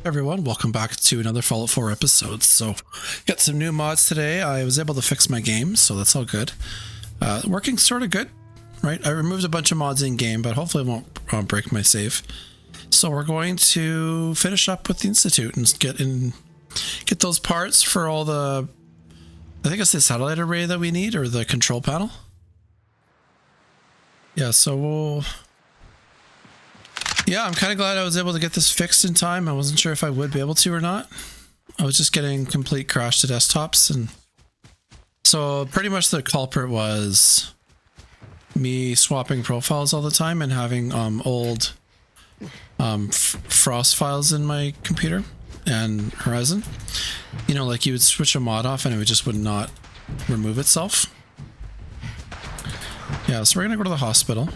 Everyone, welcome back to another Fallout 4 episode. So, got some new mods today. I was able to fix my game, so that's all good. Working sort of good, right? I removed a bunch of mods in game, but hopefully it won't break my save. So we're going to finish up with the Institute and get those parts for all the, I think it's the satellite array that we need, or the control panel. Yeah, so yeah, I'm kind of glad I was able to get this fixed in time. I wasn't sure if I would be able to or not. I was just getting complete crash to desktops, and so pretty much the culprit was me swapping profiles all the time and having old Frost files in my computer and Horizon. You know, like you would switch a mod off and it would not remove itself. Yeah, so we're gonna go to the hospital.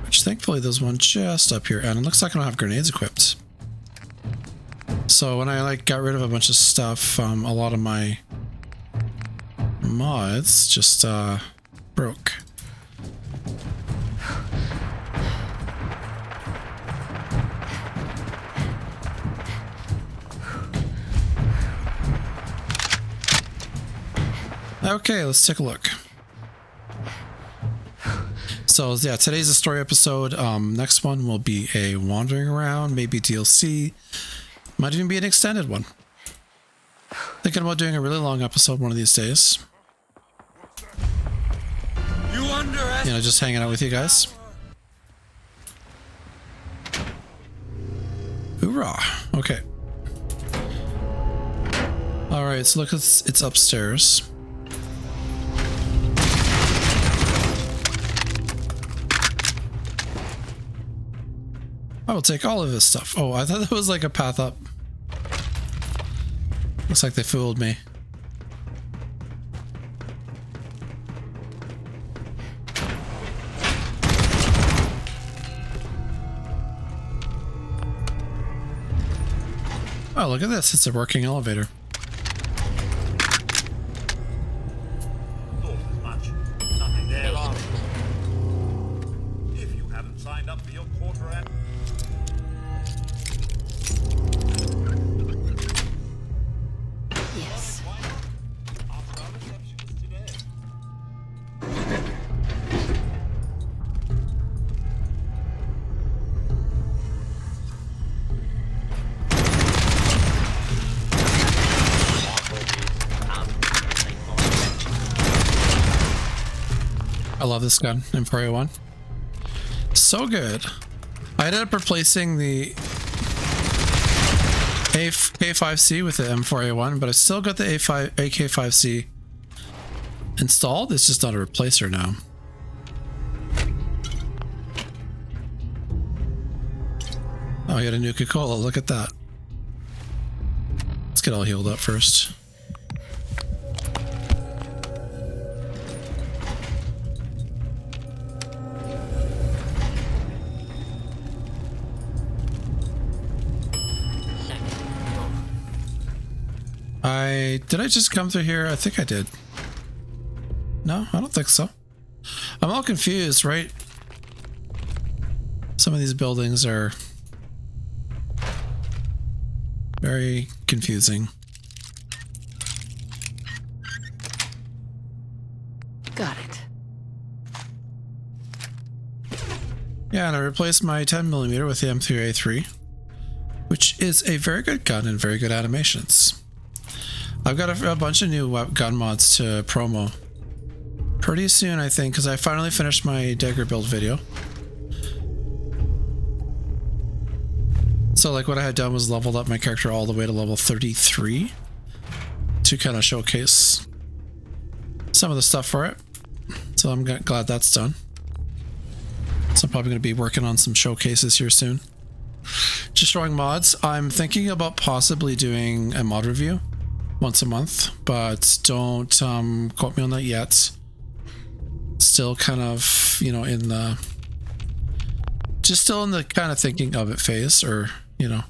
Which thankfully there's one just up here, and it looks like I don't have grenades equipped. So when I got rid of a bunch of stuff, a lot of my mods just broke. Okay, let's take a look. So yeah, today's a story episode. Next one will be a wandering around, maybe DLC. Might even be an extended one. Thinking about doing a really long episode one of these days. You know, just hanging out with you guys. Hoorah! Okay. All right, so look, it's upstairs. I will take all of this stuff. Oh, I thought that was like a path up. Looks like they fooled me. Oh, look at this. It's a working elevator. If you haven't signed up for your quarter at I love this gun, M4A1. So good. I ended up replacing the AK5C with the M4A1, but I still got the AK5C installed. It's just not a replacer now. Oh, I got a new Coca-Cola. Look at that. Let's get all healed up first. Did I just come through here? I think I did. No, I don't think so. I'm all confused, right? Some of these buildings are very confusing. Got it. Yeah, and I replaced my 10mm with the M3A3, which is a very good gun and very good animations. I've got a bunch of new gun mods to promo pretty soon, I think, because I finally finished my dagger build video. So like what I had done was leveled up my character all the way to level 33 to kind of showcase some of the stuff for it. So I'm glad that's done. So I'm probably going to be working on some showcases here soon. Just showing mods. I'm thinking about possibly doing a mod review once a month, but don't quote me on that yet. Still kind of, you know, still in the kind of thinking of it phase, or, you know.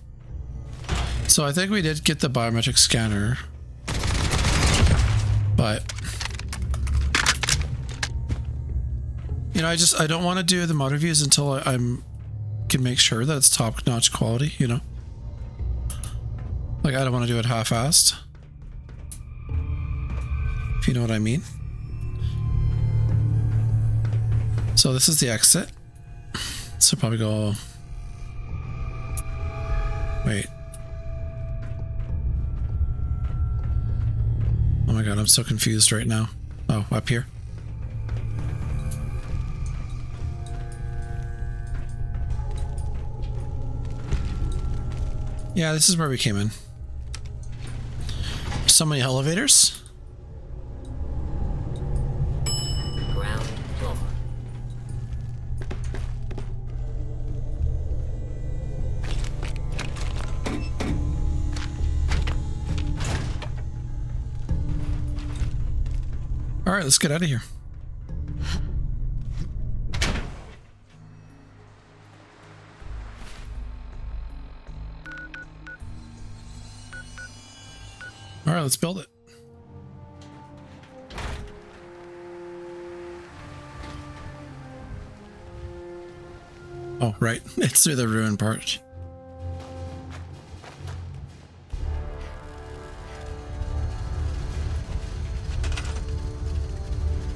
So I think we did get the biometric scanner, but You know, I don't want to do the mod reviews until I'm can make sure that it's top-notch quality, you know? Like, I don't want to do it half-assed. If you know what I mean. So this is the exit. So probably go... Wait. Oh my god, I'm so confused right now. Oh, up here. Yeah, this is where we came in. So many elevators. Ground floor. All right, let's get out of here. All right, let's build it. Oh, right. It's through the ruin part.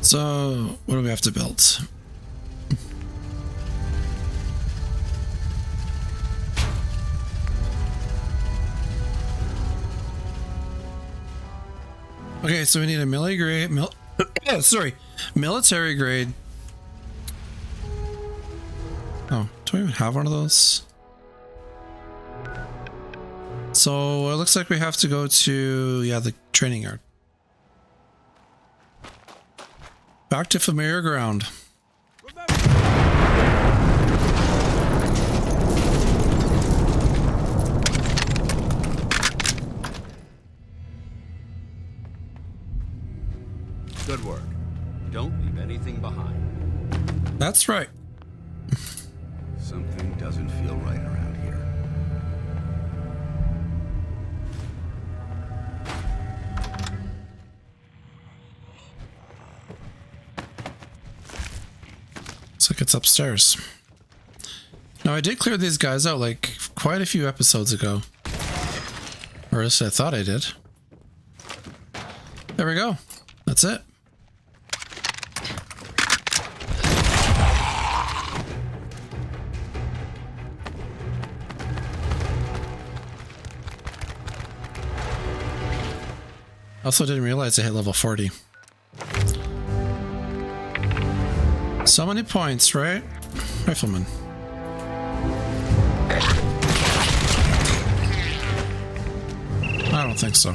So, what do we have to build? Okay, so we need a military grade. Oh, do we even have one of those? So it looks like we have to go to, yeah, the training yard. Back to familiar ground. Good work. Don't leave anything behind. That's right. Something doesn't feel right around here. Looks like it's upstairs. Now I did clear these guys out like quite a few episodes ago. Or at least I thought I did. There we go. That's it. Also didn't realize I hit level 40. So many points, right? Rifleman. I don't think so.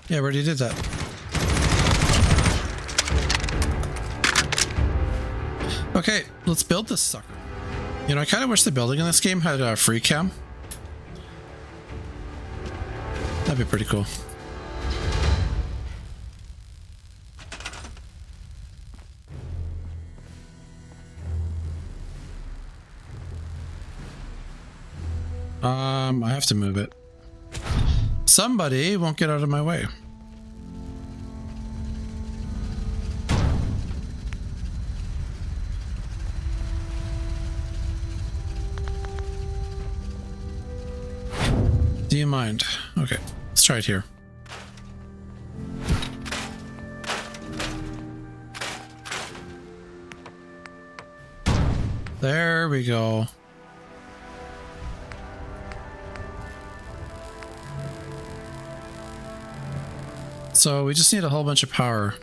Yeah, we already did that. Okay, let's build this sucker. You know, I kind of wish the building in this game had a free cam. That'd be pretty cool. I have to move it. Somebody won't get out of my way. Do you mind? Okay, let's try it here. There we go. So we just need a whole bunch of power.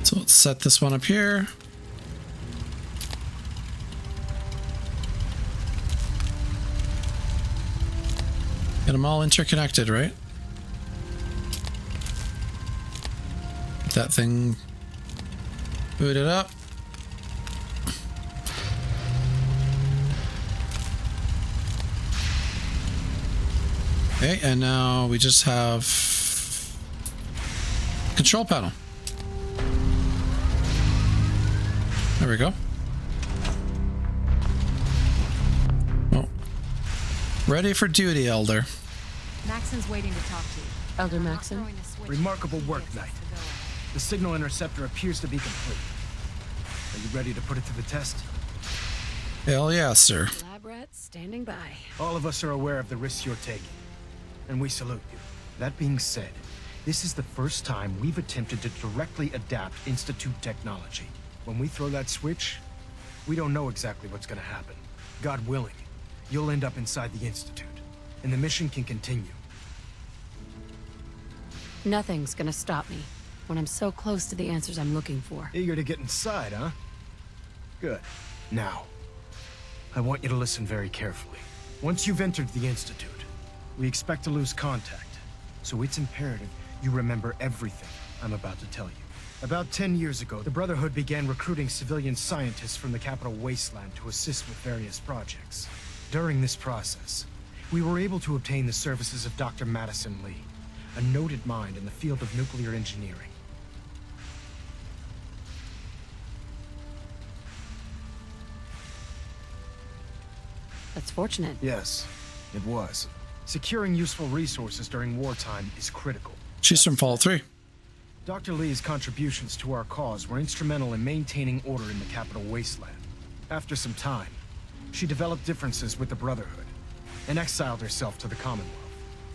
So let's set this one up here. Get them all interconnected, right? Get that thing booted up. Okay, and now we just have control panel. There we go. Oh. Ready for duty, Elder. Maxon's waiting to talk to you. Elder Maxon? Remarkable work, Knight. The signal interceptor appears to be complete. Are you ready to put it to the test? Hell yeah, sir. Lab rats standing by. All of us are aware of the risks you're taking, and we salute you. That being said, this is the first time we've attempted to directly adapt Institute technology. When we throw that switch, we don't know exactly what's gonna happen. God willing, you'll end up inside the Institute, and the mission can continue. Nothing's gonna stop me when I'm so close to the answers I'm looking for. Eager to get inside, huh? Good. Now, I want you to listen very carefully. Once you've entered the Institute, we expect to lose contact, so it's imperative you remember everything I'm about to tell you. About 10 years ago, the Brotherhood began recruiting civilian scientists from the capital wasteland to assist with various projects. During this process, we were able to obtain the services of Dr. Madison Lee, a noted mind in the field of nuclear engineering. That's fortunate. Yes, it was. Securing useful resources during wartime is critical. She's from Fallout 3. Dr. Lee's contributions to our cause were instrumental in maintaining order in the capital wasteland. After some time, she developed differences with the Brotherhood and exiled herself to the Commonwealth.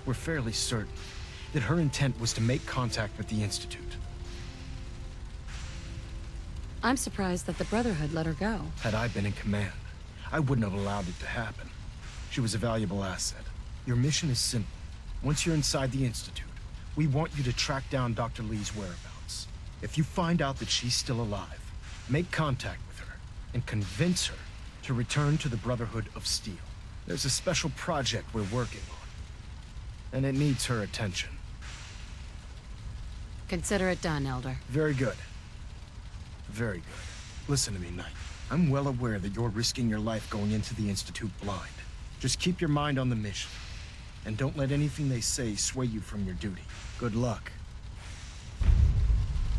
We're fairly certain that her intent was to make contact with the Institute. I'm surprised that the Brotherhood let her go. Had I been in command, I wouldn't have allowed it to happen. She was a valuable asset. Your mission is simple. Once you're inside the Institute, we want you to track down Dr. Lee's whereabouts. If you find out that she's still alive, make contact with her and convince her to return to the Brotherhood of Steel. There's a special project we're working on, and it needs her attention. Consider it done, Elder. Very good. Very good. Listen to me, Knight. I'm well aware that you're risking your life going into the Institute blind. Just keep your mind on the mission, and don't let anything they say sway you from your duty. Good luck.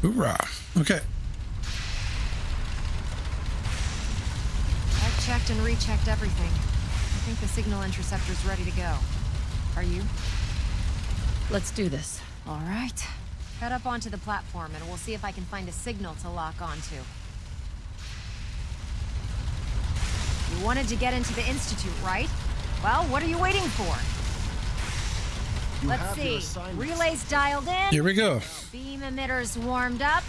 Hoorah. Okay. I've checked and rechecked everything. I think the signal interceptor's ready to go. Are you? Let's do this. All right. Head up onto the platform and we'll see if I can find a signal to lock onto. You wanted to get into the Institute, right? Well, what are you waiting for? Let's see. Relays dialed in. Here we go. Beam emitters warmed up.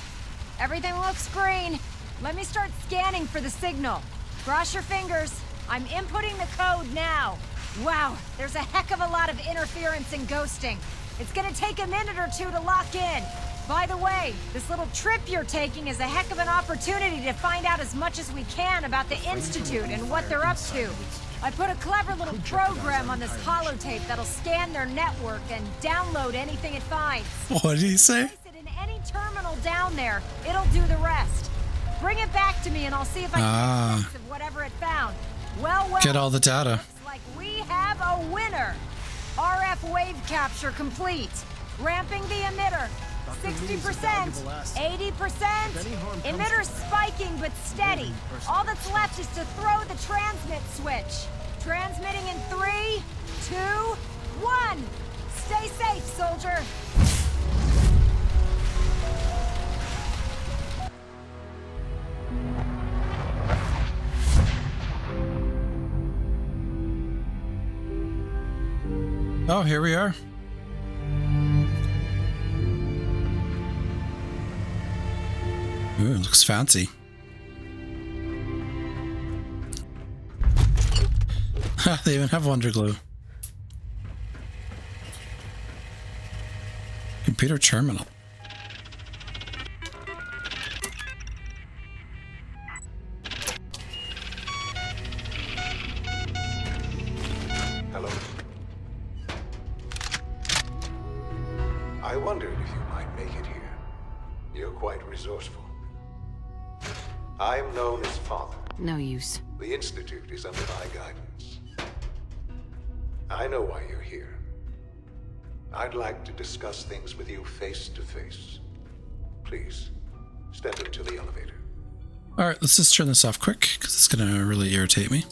Everything looks green. Let me start scanning for the signal. Cross your fingers. I'm inputting the code now. Wow, there's a heck of a lot of interference and ghosting. It's gonna take a minute or two to lock in. By the way, this little trip you're taking is a heck of an opportunity to find out as much as we can about the Institute and what they're up to. I put a clever little program on this holotape that'll scan their network and download anything it finds. What did he say? Place it in any terminal down there. It'll do the rest. Bring it back to me and I'll see if I can make sense of whatever it found. Well, Get all the data. looks like we have a winner. RF wave capture complete. Ramping the emitter. 60%, 80%. Emitter spiking but steady. All that's left is to throw the transmit switch. Transmitting in 3, 2, 1. Stay safe, soldier. Oh, here we are. Ooh, it looks fancy. They even have Wonder Glue. Computer terminal. Hello. I wondered if you might make it here. You're quite resourceful. I'm known as Father. No use. The Institute is under my guidance. I know why you're here. I'd like to discuss things with you face to face. Please, step into the elevator. All right, let's just turn this off quick because it's going to really irritate me.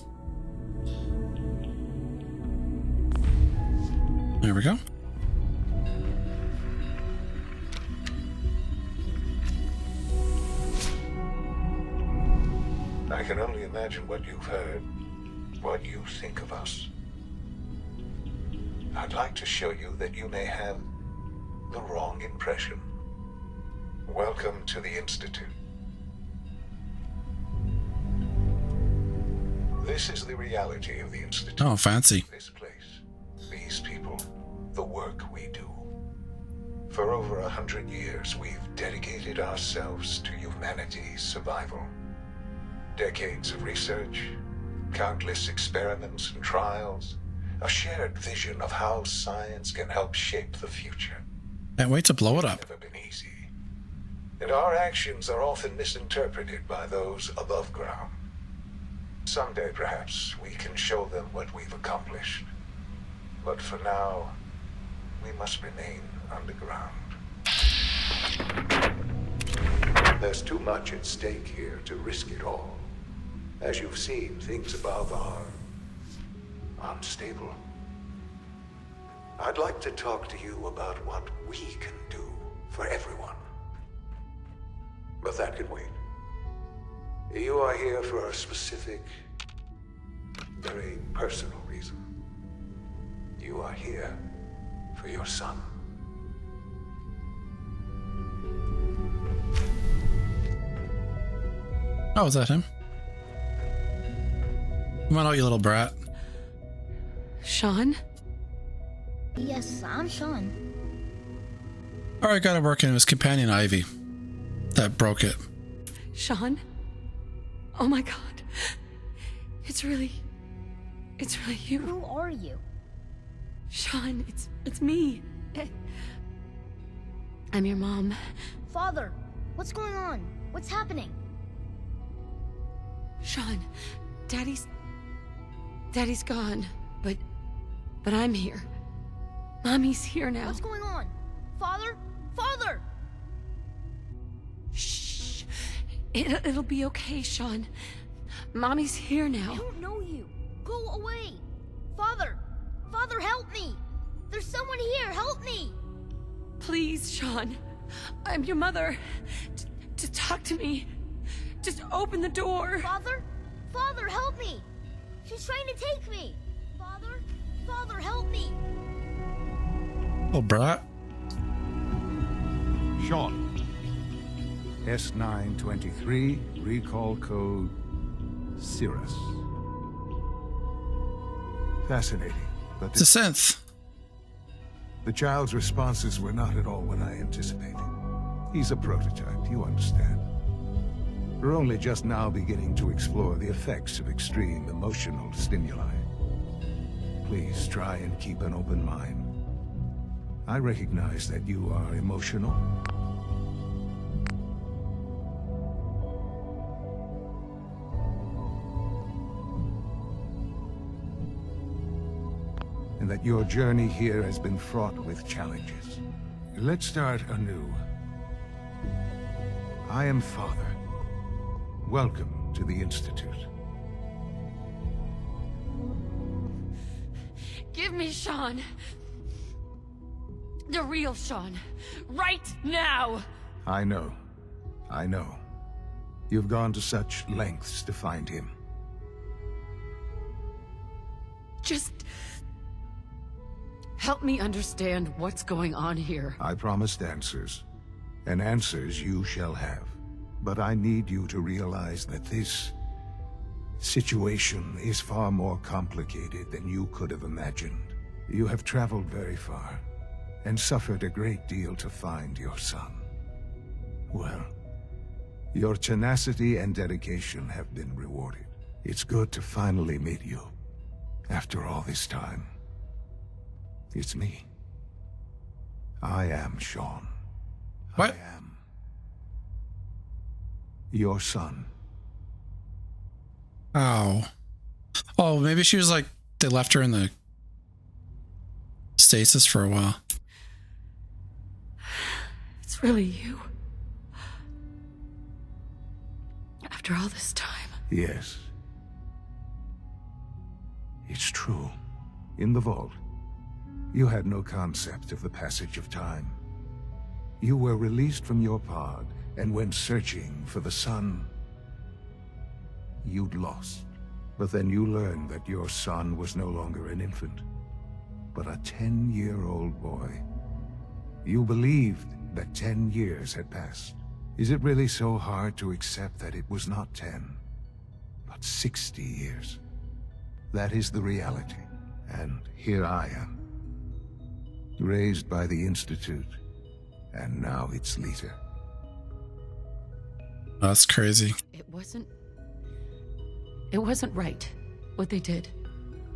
There we go. I can only imagine what you've heard, what you think of us. I'd like to show you that you may have the wrong impression. Welcome to the Institute. This is the reality of the Institute. Oh, fancy. This place, these people, the work we do. For over 100 years, we've dedicated ourselves to humanity's survival. Decades of research, countless experiments and trials, a shared vision of how science can help shape the future. Can't wait to blow it up. It's never been easy. And our actions are often misinterpreted by those above ground. Someday, perhaps, we can show them what we've accomplished. But for now, we must remain underground. There's too much at stake here to risk it all. As you've seen, things above are unstable. I'd like to talk to you about what we can do for everyone. But that can wait. You are here for a specific, very personal reason. You are here for your son. Oh, is that him? Come on out, you little brat. Sean? Yes, I'm Sean. All right, got him working. It was companion Ivy that broke it. Sean? Oh my god. It's really you. Who are you? Sean, it's me. I'm your mom. Father, what's going on? What's happening? Sean, Daddy's gone, but I'm here. Mommy's here now. What's going on? Father? Father! Shh. It'll be okay, Sean. Mommy's here I now. don't know you. Go away. Father! Father, help me! There's someone here, help me! Please, Sean. I'm your mother. Just talk to me. Just open the door. Father? Father, help me! She's trying to take me! Father? Father, help me! Oh, brat. Sean. S923, recall code Cirrus. Fascinating, but It's a synth. the child's responses were not at all what I anticipated. He's a prototype, you understand. We're only just now beginning to explore the effects of extreme emotional stimuli. Please try and keep an open mind. I recognize that you are emotional. And that your journey here has been fraught with challenges. Let's start anew. I am Father. Welcome to the Institute. Give me Sean. The real Sean. Right now. I know. I know. You've gone to such lengths to find him. Just help me understand what's going on here. I promised answers, and answers you shall have. But I need you to realize that this situation is far more complicated than you could have imagined. You have traveled very far, and suffered a great deal to find your son. Well, your tenacity and dedication have been rewarded. It's good to finally meet you, after all this time. It's me. I am Sean. What? I am your son. Oh. Oh, maybe she was like, they left her in the stasis for a while. It's really you. After all this time. Yes. It's true. In the vault, you had no concept of the passage of time. You were released from your pod and went searching for the sun you'd lost. But then you learned that your son was no longer an infant, but a 10-year-old boy. You believed that 10 years had passed. Is it really so hard to accept that it was not 10, but 60 years? That is the reality. And here I am, raised by the Institute, and now its leader. That's crazy. It wasn't right, what they did.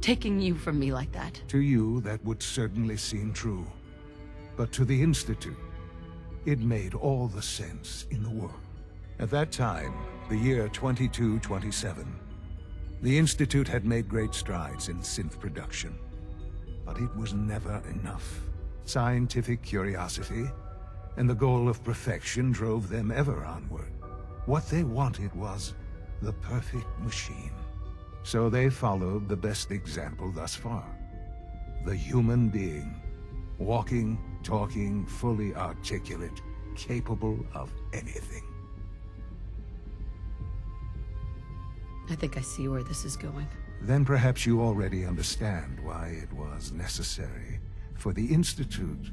Taking you from me like that. To you, that would certainly seem true. But to the Institute, it made all the sense in the world. At that time, the year 2227, the Institute had made great strides in synth production. But it was never enough. Scientific curiosity and the goal of perfection drove them ever onward. What they wanted was the perfect machine. So they followed the best example thus far. The human being. Walking, talking, fully articulate, capable of anything. I think I see where this is going. Then perhaps you already understand why it was necessary for the Institute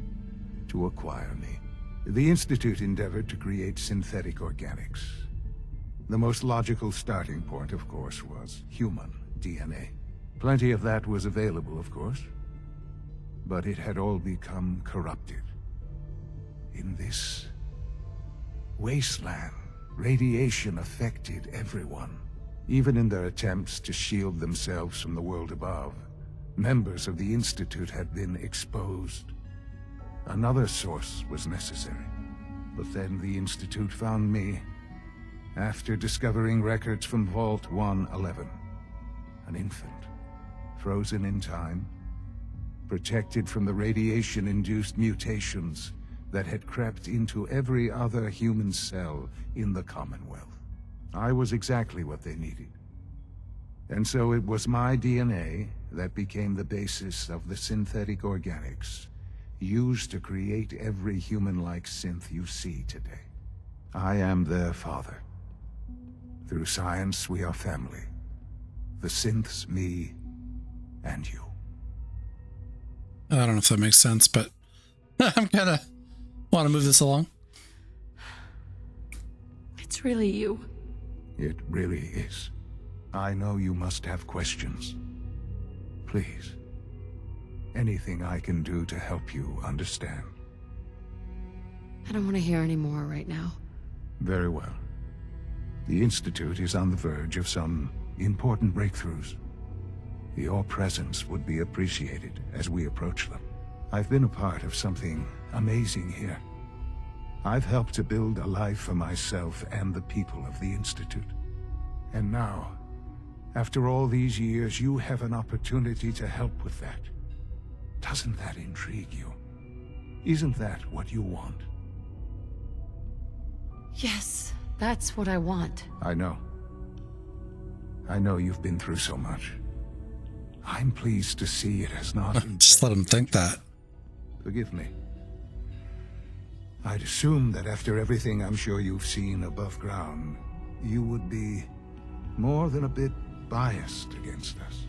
to acquire me. The Institute endeavored to create synthetic organics. The most logical starting point, of course, was human DNA. Plenty of that was available, of course, but it had all become corrupted. In this wasteland, radiation affected everyone. Even in their attempts to shield themselves from the world above, members of the Institute had been exposed. Another source was necessary. But then the Institute found me after discovering records from Vault 111. An infant, frozen in time, protected from the radiation-induced mutations that had crept into every other human cell in the Commonwealth. I was exactly what they needed. And so it was my DNA that became the basis of the synthetic organics used to create every human-like synth you see today. I am their father. Through science, we are family. The synths, me, and you. I don't know if that makes sense, but I'm gonna want to move this along. It's really you. It really is. I know you must have questions. Please. Anything I can do to help you understand. I don't want to hear any more right now. Very well. The Institute is on the verge of some important breakthroughs. Your presence would be appreciated as we approach them. I've been a part of something amazing here. I've helped to build a life for myself and the people of the Institute. And now, after all these years, you have an opportunity to help with that. Doesn't that intrigue you? Isn't that what you want? Yes, that's what I want. I know. I know you've been through so much. I'm pleased to see it has not... Just let him think that. Forgive me. I'd assume that after everything I'm sure you've seen above ground, you would be more than a bit biased against us.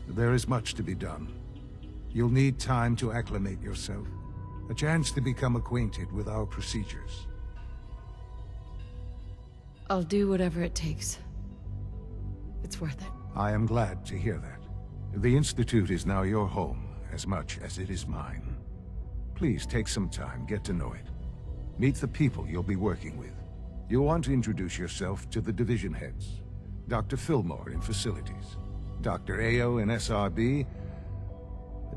There is much to be done. You'll need time to acclimate yourself, a chance to become acquainted with our procedures. I'll do whatever it takes. It's worth it. I am glad to hear that. The Institute is now your home, as much as it is mine. Please take some time, get to know it. Meet the people you'll be working with. You'll want to introduce yourself to the division heads. Dr. Fillmore in Facilities, Dr. Ayo in SRB,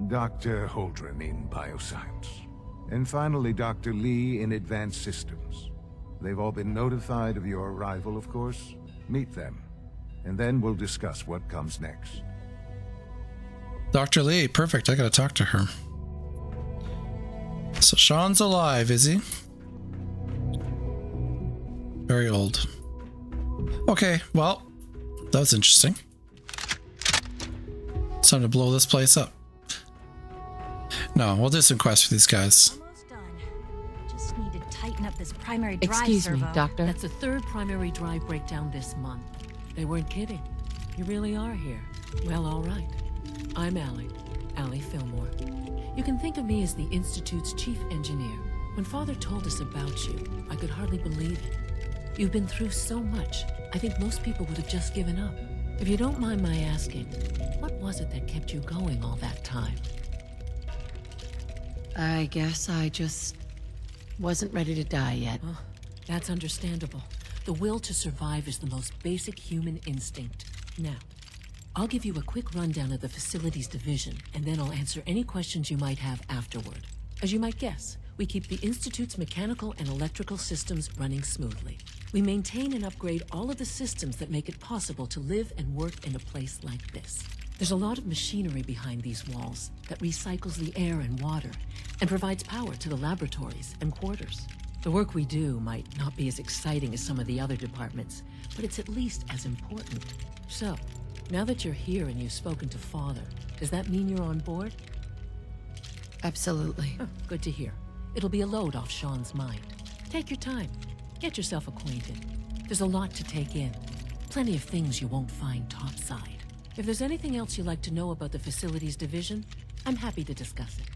Dr. Holdren in Bioscience, and finally Dr. Lee in Advanced Systems. They've all been notified of your arrival, of course. Meet them, and then we'll discuss what comes next. Dr. Lee, perfect. I gotta talk to her. So Sean's alive, is he? Very old. Okay, well, that was interesting. It's time to blow this place up. No, we'll do some quests for these guys. Almost done. Just need to tighten up this primary drive Excuse me, servo. Doctor. That's the third primary drive breakdown this month. They weren't kidding. You really are here. Well, all right. I'm Allie Fillmore. You can think of me as the Institute's chief engineer. When Father told us about you, I could hardly believe it. You've been through so much, I think most people would have just given up. If you don't mind my asking, what was it that kept you going all that time? I guess I just wasn't ready to die yet. Oh, that's understandable. The will to survive is the most basic human instinct. Now, I'll give you a quick rundown of the facilities division, and then I'll answer any questions you might have afterward. As you might guess, we keep the Institute's mechanical and electrical systems running smoothly. We maintain and upgrade all of the systems that make it possible to live and work in a place like this. There's a lot of machinery behind these walls that recycles the air and water and provides power to the laboratories and quarters. The work we do might not be as exciting as some of the other departments, but it's at least as important. So, now that you're here and you've spoken to Father, does that mean you're on board? Absolutely. Oh, good to hear. It'll be a load off Sean's mind. Take your time. Get yourself acquainted. There's a lot to take in. Plenty of things you won't find topside. If there's anything else you'd like to know about the facilities division, I'm happy to discuss it.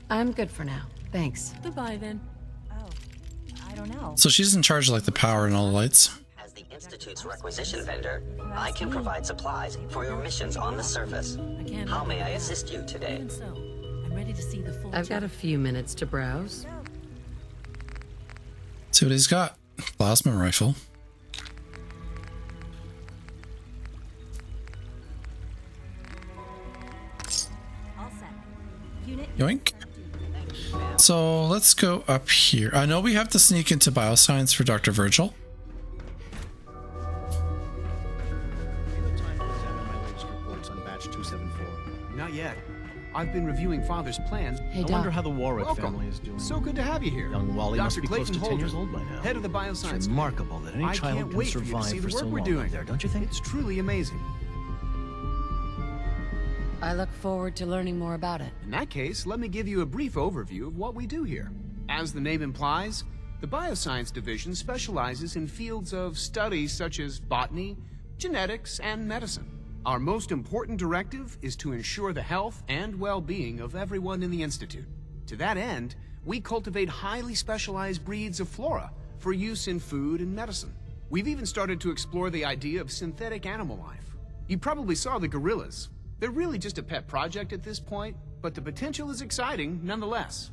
I'm good for now. Thanks. Goodbye, then. Oh, I don't know. So she's in charge of like the power and all the lights. As the Institute's requisition vendor, I can provide supplies for your missions on the surface. How may I assist you today? Even so, I'm ready to see the full I've got a few minutes to browse. See what he's got. Plasma rifle. All set. Unit. Yoink. So let's go up here. I know we have to sneak into bioscience for Dr. Virgil. Not yet. I've been reviewing Father's plans. Hey, I Doc. wonder how the Warwick Welcome. family is doing. So good to have you here. Young Wally must Dr. be close to Clayton 10 years Holdren, old by now. head of the bioscience. It's remarkable that any I child can't can wait for you to survive see for the work so we're long doing. up there, don't you think? It's truly amazing. I look forward to learning more about it. In that case, let me give you a brief overview of what we do here. As the name implies, the Bioscience Division specializes in fields of study such as botany, genetics, and medicine. Our most important directive is to ensure the health and well-being of everyone in the Institute. To that end, we cultivate highly specialized breeds of flora for use in food and medicine. We've even started to explore the idea of synthetic animal life. You probably saw the gorillas. They're really just a pet project at this point, but the potential is exciting nonetheless.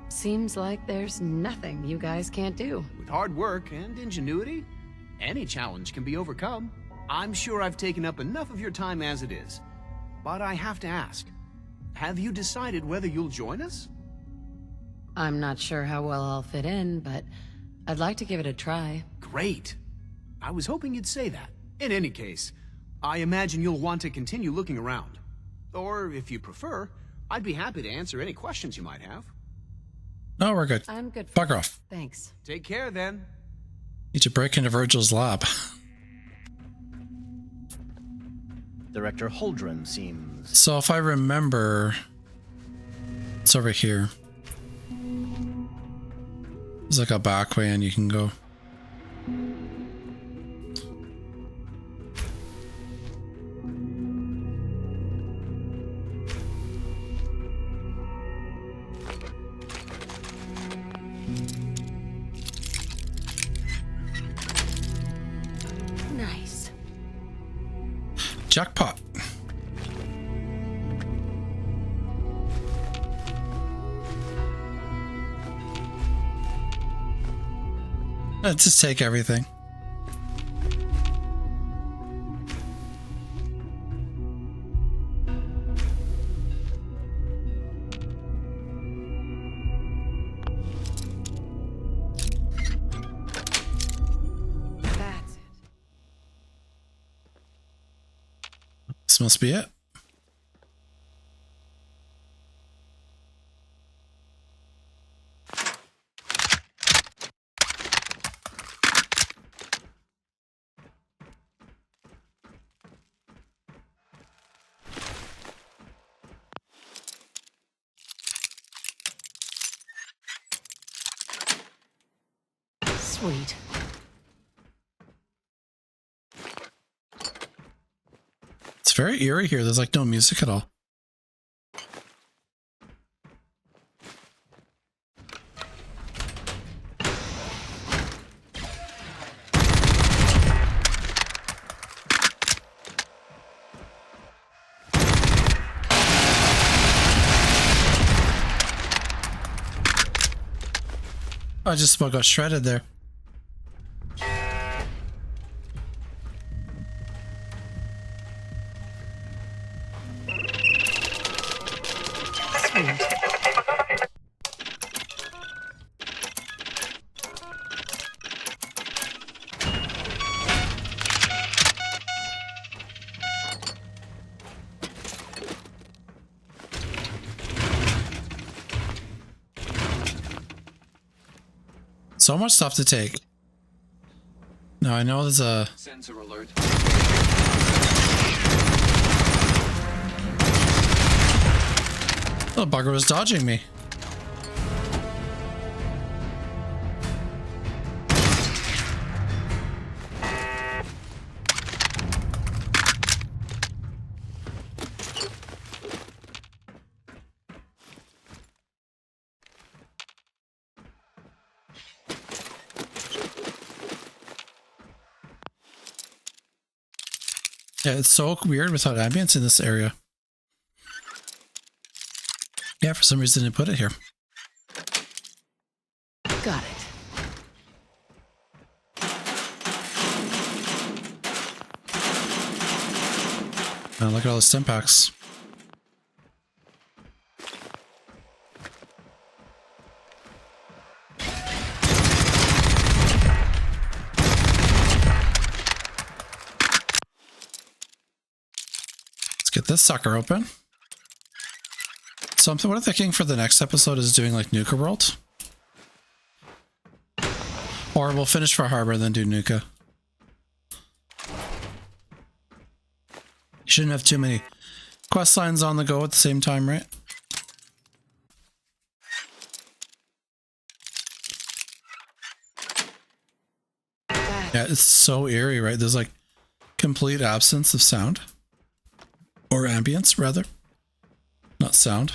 Seems like there's nothing you guys can't do. With hard work and ingenuity, any challenge can be overcome. I'm sure I've taken up enough of your time as it is, but I have to ask, have you decided whether you'll join us? I'm not sure how well I'll fit in, but I'd like to give it a try. Great. I was hoping you'd say that. In any case, I imagine you'll want to continue looking around. Or, if you prefer, I'd be happy to answer any questions you might have. No, we're good. I'm good. Bugger off. Thanks. Take care, then. Need to break into Virgil's lab. Director Holdren seems... So if I remember, it's over here. There's like a back way and you can go. Nice. Jackpot. Let's just take everything. That's it. This must be it. Sweet. It's very eerie here. There's like no music at all. I just about got shredded there. So much stuff to take. Now I know there's a sensor alert. little bugger was dodging me. Yeah, it's so weird without ambience in this area. Yeah, for some reason they put it here. Got it. Oh, look at all the stim packs. Let's get this sucker open. So what I'm thinking for the next episode is doing like Nuka World. Or we'll finish for Harbor and then do Nuka. You shouldn't have too many quest lines on the go at the same time, right? Yeah, it's so eerie, right? There's like complete absence of sound. Or ambience, rather. Not sound.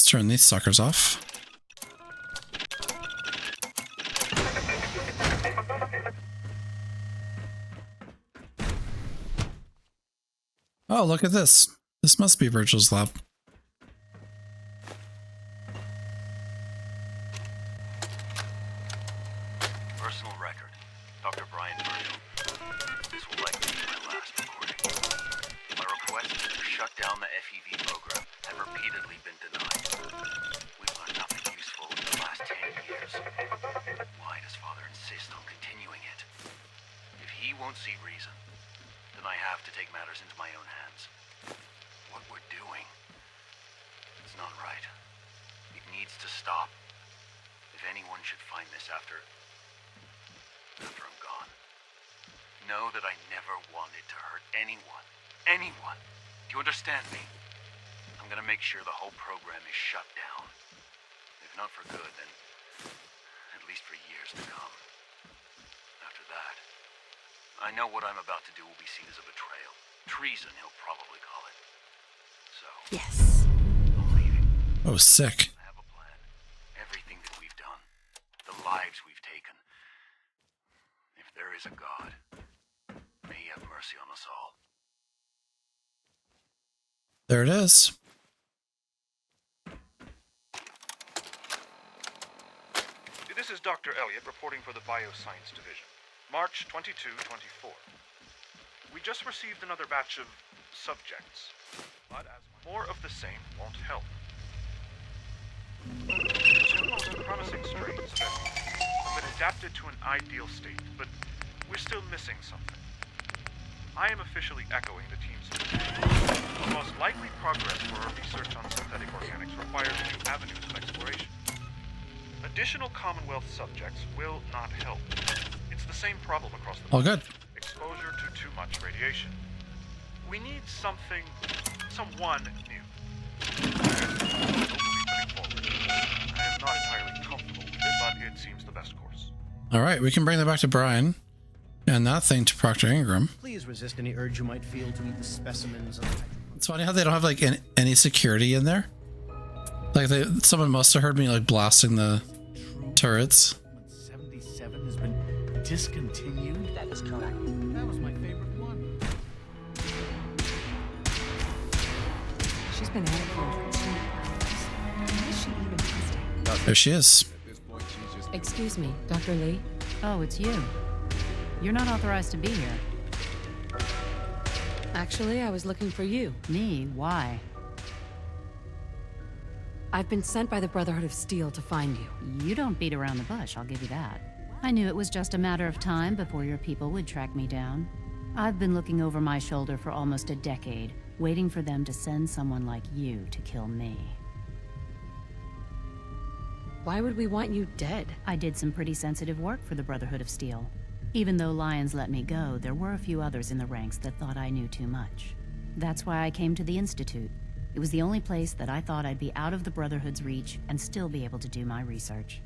Turn these suckers off. Oh, look at this. This must be Virgil's lab. Personal record. Dr. Brian Virgil. This will likely be my last recording. My requests to shut down the FEV program have repeatedly been denied. We've learned nothing useful in the last 10 years. Why does Father insist on continuing it? If he won't see reason, then I have to take matters into my own hands. What we're doing is not right. It needs to stop. If anyone should find this after I'm gone, know that I never wanted to hurt anyone. Anyone. Do you understand me? I'm gonna make sure the whole program is shut down. If not for good, then at least for years to come. After that, I know what I'm about to do will be seen as a betrayal. Treason, he'll probably call it. So... Yes. I'm leaving. Oh, sick. I have a plan. Everything that we've done. The lives we've taken. If there is a God, may he have mercy on us all. There it is. This is Dr. Elliot reporting for the Bioscience Division. March 22-24. We just received another batch of subjects, but as more of the same won't help. The two most promising strains of FEV have been adapted to an ideal state, but we're still missing something. I am officially echoing the team's view. The most likely progress for our research on synthetic organics requires new avenues of exploration. Additional Commonwealth subjects will not help. It's the same problem across the board. Oh, good. Exposure to too much radiation. We need someone new. I am not entirely comfortable with it, but it seems the best course. All right, we can bring that back to Brian. And that thing to Proctor Ingram. Please resist any urge you might feel to eat the specimens of the It's funny how they don't have like any security in there. Like someone must have heard me like blasting the turrets. 77 has been discontinued. That is correct. That was my favorite one. She's been at it for over 2 hours. Why is she even testing? There she is. Excuse me, Dr. Lee? Oh, it's you. You're not authorized to be here. Actually, I was looking for you. Me? Why? I've been sent by the Brotherhood of Steel to find you. You don't beat around the bush, I'll give you that. I knew it was just a matter of time before your people would track me down. I've been looking over my shoulder for almost a decade, waiting for them to send someone like you to kill me. Why would we want you dead? I did some pretty sensitive work for the Brotherhood of Steel. Even though Lyons let me go, there were a few others in the ranks that thought I knew too much. That's why I came to the Institute. It was the only place that I thought I'd be out of the Brotherhood's reach and still be able to do my research.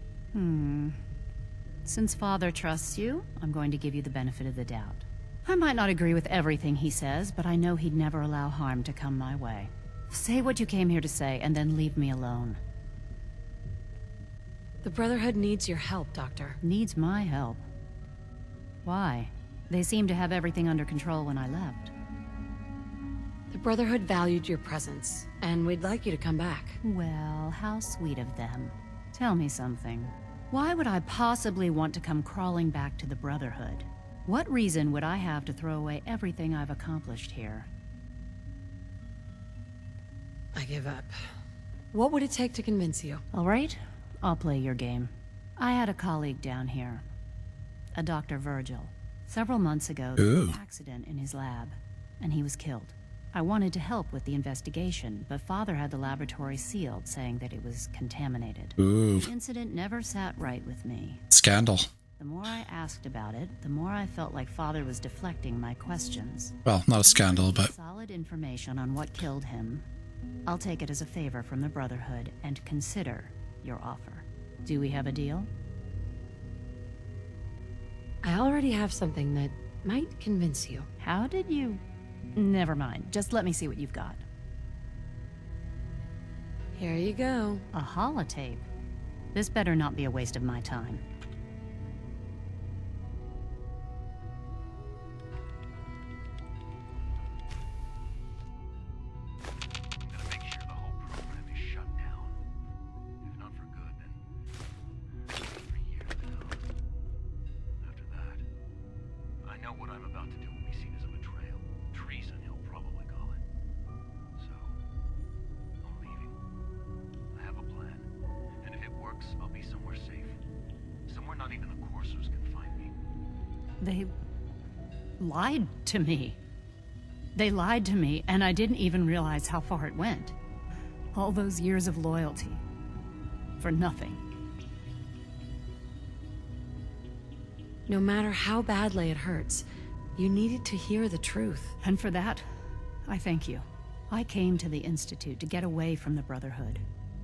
Since Father trusts you, I'm going to give you the benefit of the doubt. I might not agree with everything he says, but I know he'd never allow harm to come my way. Say what you came here to say, and then leave me alone. The Brotherhood needs your help, Doctor. Needs my help? Why? They seemed to have everything under control when I left. The Brotherhood valued your presence, and we'd like you to come back. Well, how sweet of them. Tell me something. Why would I possibly want to come crawling back to the Brotherhood? What reason would I have to throw away everything I've accomplished here? I give up. What would it take to convince you? All right, I'll play your game. I had a colleague down here. A Dr. Virgil. Several months ago, there was an accident in his lab, and he was killed. I wanted to help with the investigation, but Father had the laboratory sealed, saying that it was contaminated. The incident never sat right with me. Scandal. The more I asked about it, the more I felt like Father was deflecting my questions. Well, not a scandal, but... Solid information on what killed him. I'll take it as a favor from the Brotherhood and consider your offer. Do we have a deal? I already have something that might convince you. How did you... Never mind. Just let me see what you've got. Here you go. A holotape? This better not be a waste of my time. They lied to me. They lied to me, and I didn't even realize how far it went. All those years of loyalty. For nothing. No matter how badly it hurts, you needed to hear the truth. And for that, I thank you. I came to the Institute to get away from the Brotherhood.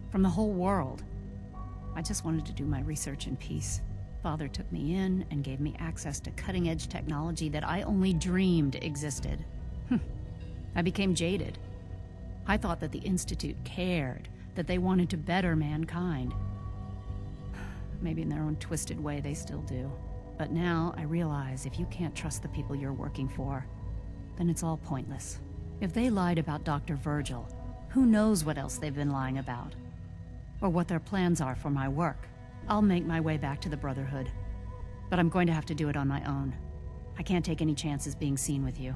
From the whole world. I just wanted to do my research in peace. Father took me in and gave me access to cutting-edge technology that I only dreamed existed. I became jaded. I thought that the Institute cared, that they wanted to better mankind. Maybe in their own twisted way they still do. But now I realize if you can't trust the people you're working for, then it's all pointless. If they lied about Dr. Virgil, who knows what else they've been lying about? Or what their plans are for my work. I'll make my way back to the Brotherhood. But I'm going to have to do it on my own. I can't take any chances being seen with you.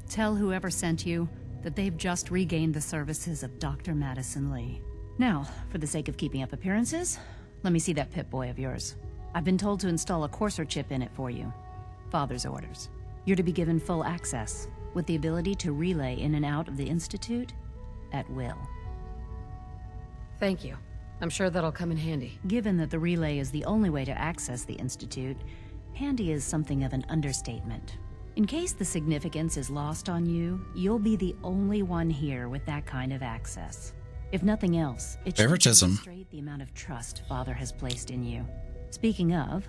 Tell whoever sent you that they've just regained the services of Dr. Madison Lee. Now, for the sake of keeping up appearances, let me see that Pip-Boy of yours. I've been told to install a courser chip in it for you. Father's orders. You're to be given full access, with the ability to relay in and out of the Institute at will. Thank you. I'm sure that'll come in handy. Given that the relay is the only way to access the Institute, handy is something of an understatement. In case the significance is lost on you, you'll be the only one here with that kind of access. If nothing else, it should demonstrate the amount of trust Father has placed in you. Speaking of,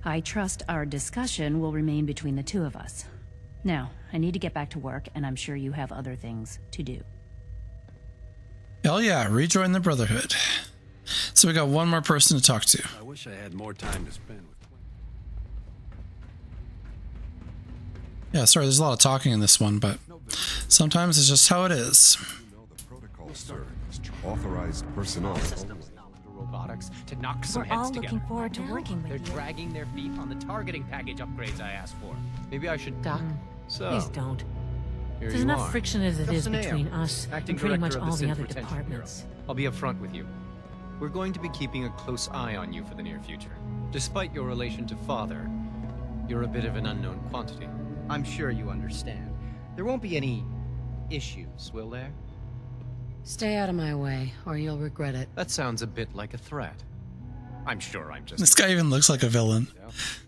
I trust our discussion will remain between the two of us. Now, I need to get back to work, and I'm sure you have other things to do. Hell yeah, rejoin the Brotherhood. So we got one more person to talk to. I wish I had more time to spend with Yeah, sorry, there's a lot of talking in this one, but sometimes it's just how it is. Sir, authorized personnel. Robotics to knock some We're heads all together. looking forward to working with They're you. dragging their feet on the targeting package upgrades I asked for. Maybe I should... Doc, So, please don't. here There's you enough are. friction as it is Dustin between Ayo, us acting and pretty much director of all the Synth other Retention departments. Bureau. I'll be upfront with you. We're going to be keeping a close eye on you for the near future. Despite your relation to Father, you're a bit of an unknown quantity. I'm sure you understand. There won't be any issues, will there? Stay out of my way, or you'll regret it. That sounds a bit like a threat. I'm sure I'm just... This guy even looks like a villain.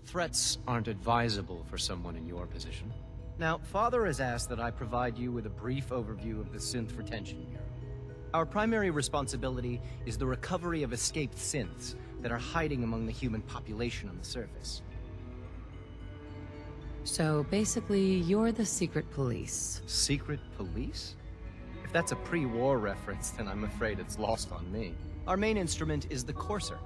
Threats aren't advisable for someone in your position. Now, Father has asked that I provide you with a brief overview of the Synth Retention Bureau. Our primary responsibility is the recovery of escaped synths that are hiding among the human population on the surface. So basically, you're the secret police. Secret police? If that's a pre-war reference, then I'm afraid it's lost on me. Our main instrument is the Courser,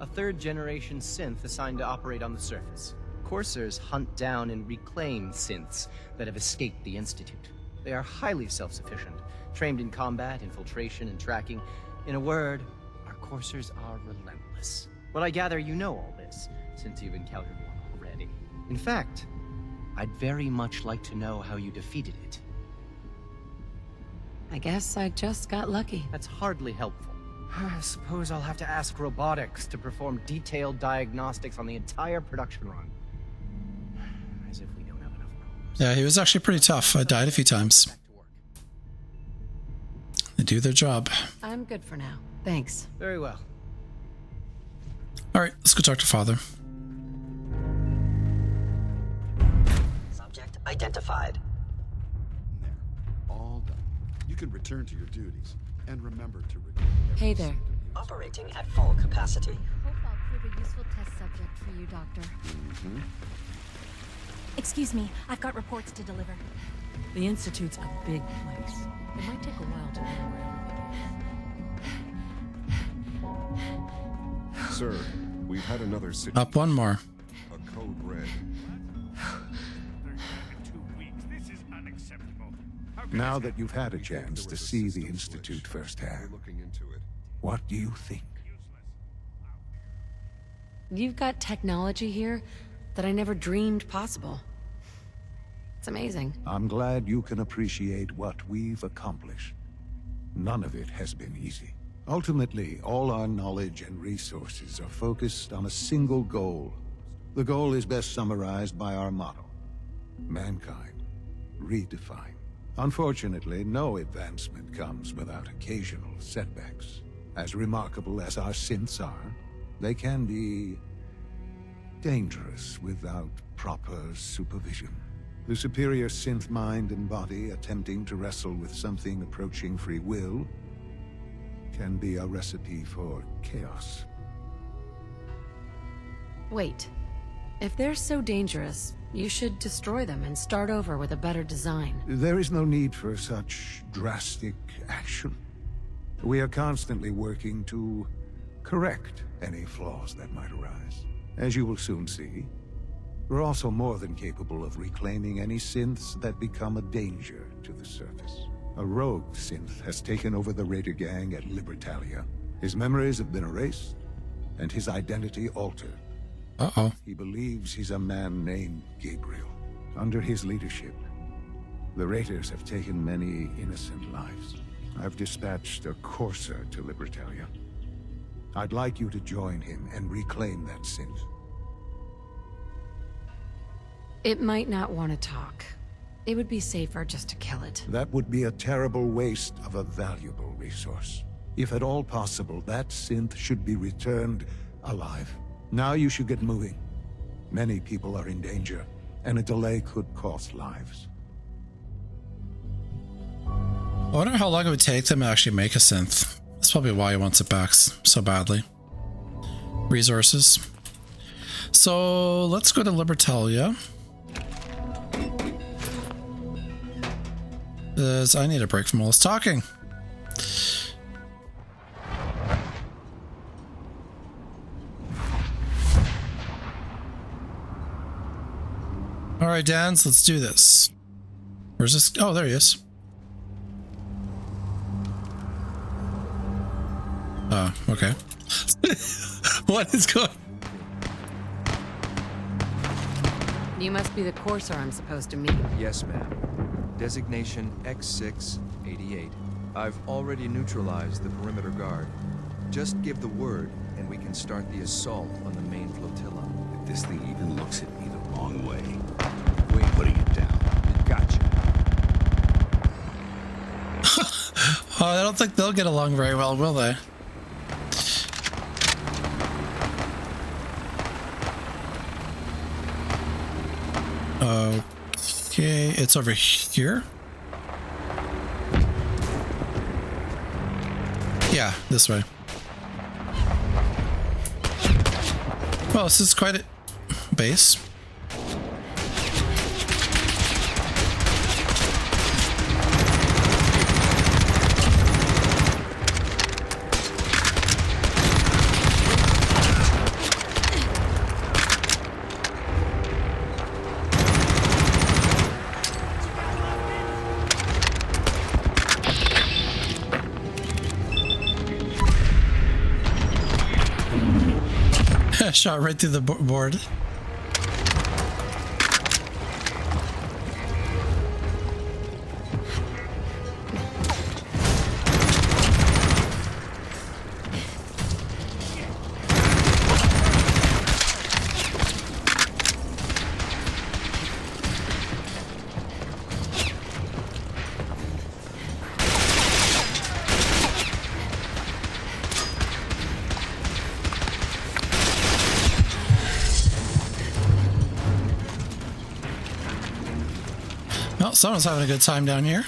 a third-generation synth assigned to operate on the surface. Coursers hunt down and reclaim synths that have escaped the Institute. They are highly self-sufficient, trained in combat, infiltration, and tracking. In a word, our Coursers are relentless. But I gather you know all this, since you've encountered one already. In fact, I'd very much like to know how you defeated it. I guess I just got lucky. That's hardly helpful. I suppose I'll have to ask robotics to perform detailed diagnostics on the entire production run. As if we don't have enough problems. Yeah, he was actually pretty tough. I died a few times. They do their job. I'm good for now. Thanks. Very well. All right, let's go talk to Father. Subject identified. All done. You can return to your duties and remember to... Hey there. Operating at full capacity. Hope I'll prove a useful test subject for you, Doctor. Excuse me, I've got reports to deliver. The Institute's a big place. It might take a while to know where everything is. Sir, we've had another Up one more. A code red. Now that you've had a chance to see the Institute firsthand, what do you think? You've got technology here that I never dreamed possible. It's amazing. I'm glad you can appreciate what we've accomplished. None of it has been easy. Ultimately, all our knowledge and resources are focused on a single goal. The goal is best summarized by our motto: mankind redefined. Unfortunately, no advancement comes without occasional setbacks. As remarkable as our synths are, they can be dangerous without proper supervision. The superior synth mind and body attempting to wrestle with something approaching free will can be a recipe for chaos. Wait. If they're so dangerous, you should destroy them and start over with a better design. There is no need for such drastic action. We are constantly working to correct any flaws that might arise. As you will soon see, we're also more than capable of reclaiming any synths that become a danger to the surface. A rogue synth has taken over the Raider gang at Libertalia. His memories have been erased, and his identity altered. Uh-oh. He believes he's a man named Gabriel. Under his leadership, The Raiders have taken many innocent lives. I've dispatched a courser to Libertalia. I'd like you to join him and reclaim that synth. It might not want to talk. It would be safer just to kill it. That would be a terrible waste of a valuable resource. If at all possible, that synth should be returned alive. Now you should get moving. Many people are in danger, and a delay could cost lives. I wonder how long it would take them to actually make a synth. That's probably why he wants it back so badly. Resources. So let's go to Libertalia. Because I need a break from all this talking. Alright, Dans, let's do this. Where's this? Oh, there he is. Oh, okay. What is going on? You must be the courser I'm supposed to meet. Yes, ma'am. Designation X688. I've already neutralized the perimeter guard. Just give the word, and we can start the assault on the main flotilla. If this thing even looks at me the wrong way, we ain't putting it down. Gotcha. Oh, I don't think they'll get along very well, will they? Okay, it's over here. Yeah, this way. Well, this is quite a base. Shot right through the board. Well, someone's having a good time down here.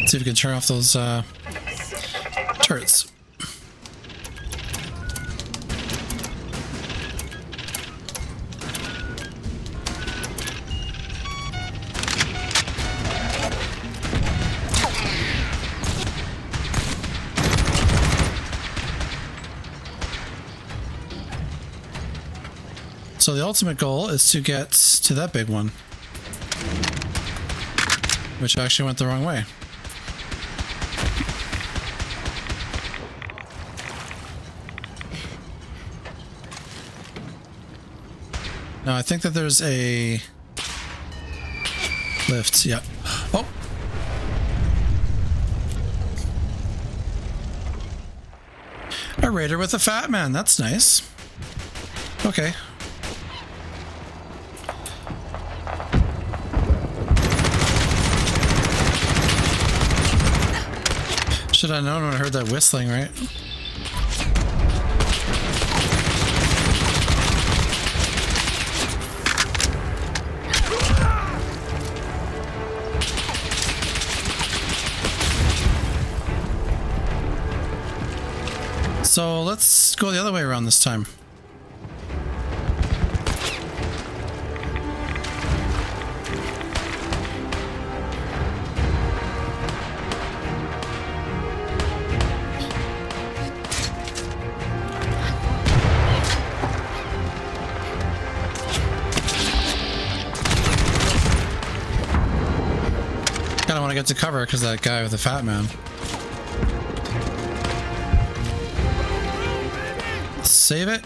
See if we can turn off those turrets. So the ultimate goal is to get to that big one, which actually went the wrong way. Now I think that there's a lift. Yeah. Oh. A raider with a fat man. That's nice. Okay. Should I known when I heard that whistling, right? So let's go the other way around this time. Kinda want to get to cover because that guy with the fat man. Save it.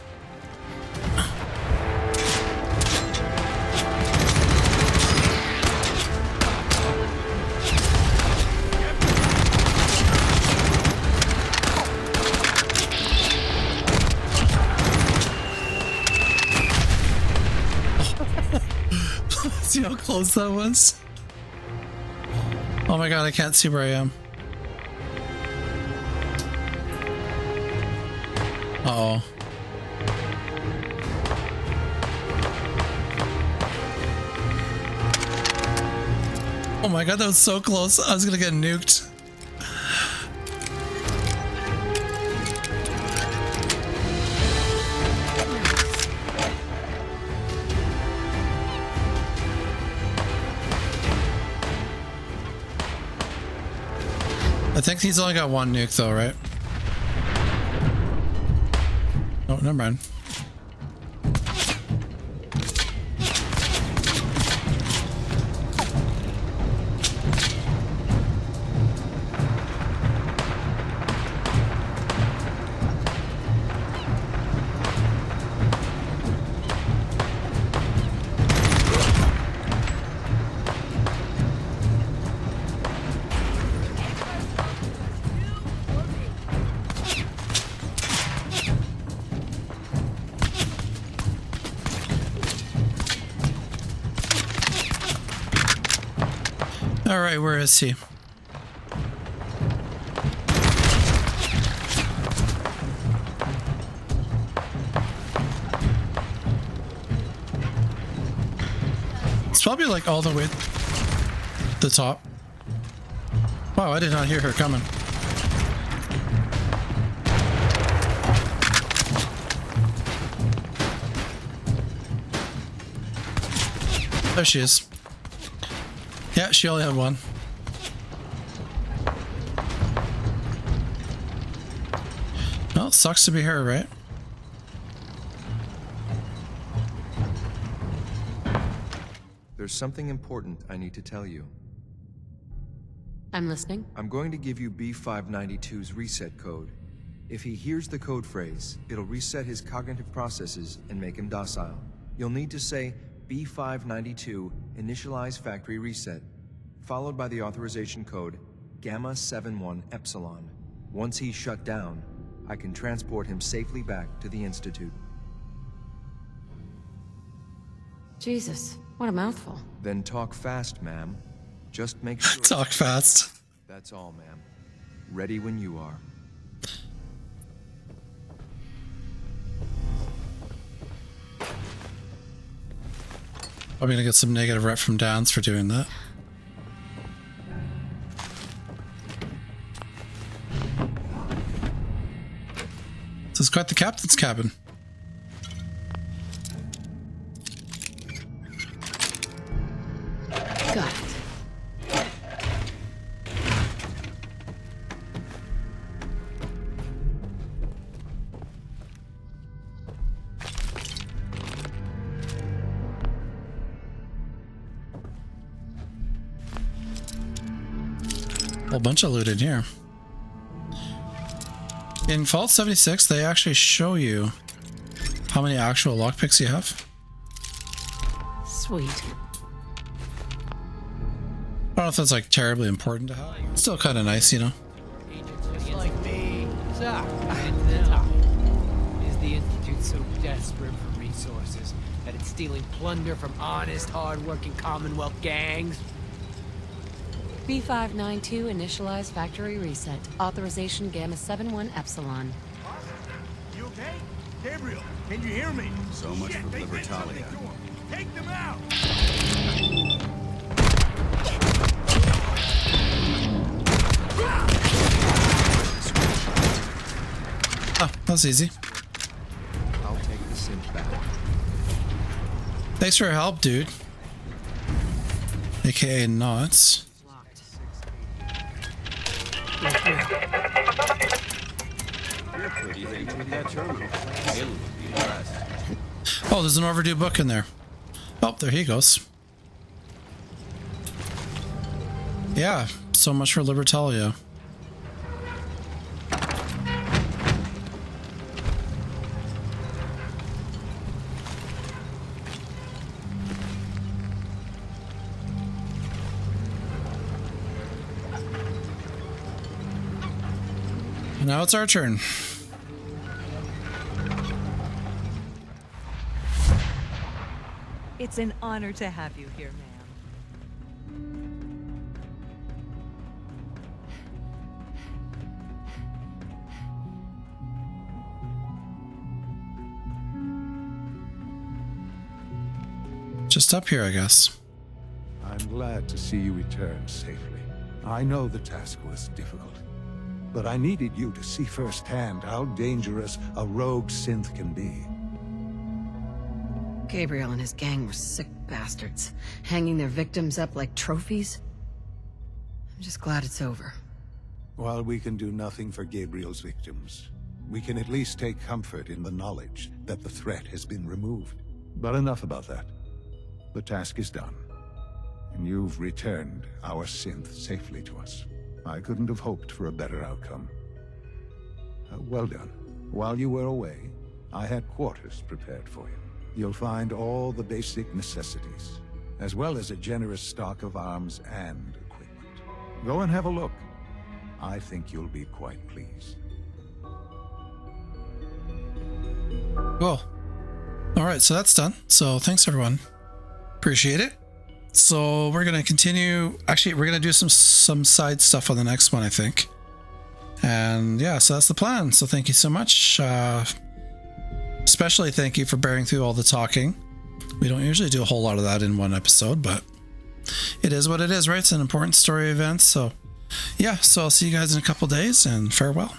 See how close that was? Oh my god, I can't see where I am. Uh-oh. Oh my god, that was so close. I was gonna get nuked. I think he's only got one nuke though, right? Oh, never mind. Alright, where is he? It's probably like all the way to the top. Wow, I did not hear her coming. There she is. Yeah, she only had one. Well, sucks to be her, right? There's something important I need to tell you. I'm listening. I'm going to give you B592's reset code. If he hears the code phrase, it'll reset his cognitive processes and make him docile. You'll need to say B592 initialize factory reset, followed by the authorization code Gamma 71 Epsilon. Once he's shut down, I can transport him safely back to the Institute. Jesus, what a mouthful. Then talk fast, ma'am. Just make sure. Talk fast. That's all, ma'am. Ready when you are. I'm gonna get some negative rep from Dance for doing that. This is quite the captain's cabin. Got it. Whole bunch of loot in here. In Vault 76, they actually show you how many actual lockpicks you have. Sweet. I don't know if that's like terribly important to have. It's still kind of nice, you know. Just like me. So, at the top. Is the Institute so desperate for resources that it's stealing plunder from honest, hard-working Commonwealth gangs? B592 initialize factory reset. Authorization Gamma 71 Epsilon. You okay? Gabriel, can you hear me? So much for Libertalia. Take them out! Oh, that's easy. I'll take the synth back. Thanks for your help, dude. AKA Knots. You're pretty happy with that terminal. He'll be impressed. Oh, there's an overdue book in there. Oh, there he goes. Yeah, so much for Libertalia. Now it's our turn. It's an honor to have you here, ma'am. Just up here, I guess. I'm glad to see you return safely. I know the task was difficult, but I needed you to see firsthand how dangerous a rogue synth can be. Gabriel and his gang were sick bastards, hanging their victims up like trophies. I'm just glad it's over. While we can do nothing for Gabriel's victims, we can at least take comfort in the knowledge that the threat has been removed. But enough about that. The task is done, and you've returned our synth safely to us. I couldn't have hoped for a better outcome. Well done. While you were away, I had quarters prepared for you. You'll find all the basic necessities, as well as a generous stock of arms and equipment. Go and have a look. I think you'll be quite pleased. Cool. All right, so that's done. So thanks, everyone. Appreciate it. So we're going to continue. Actually, we're going to do some side stuff on the next one, I think. And yeah, so that's the plan. So thank you so much. Especially thank you for bearing through all the talking. We don't usually do a whole lot of that in one episode, but it is what it is, right? It's an important story event. So yeah, so I'll see you guys in a couple days, and farewell.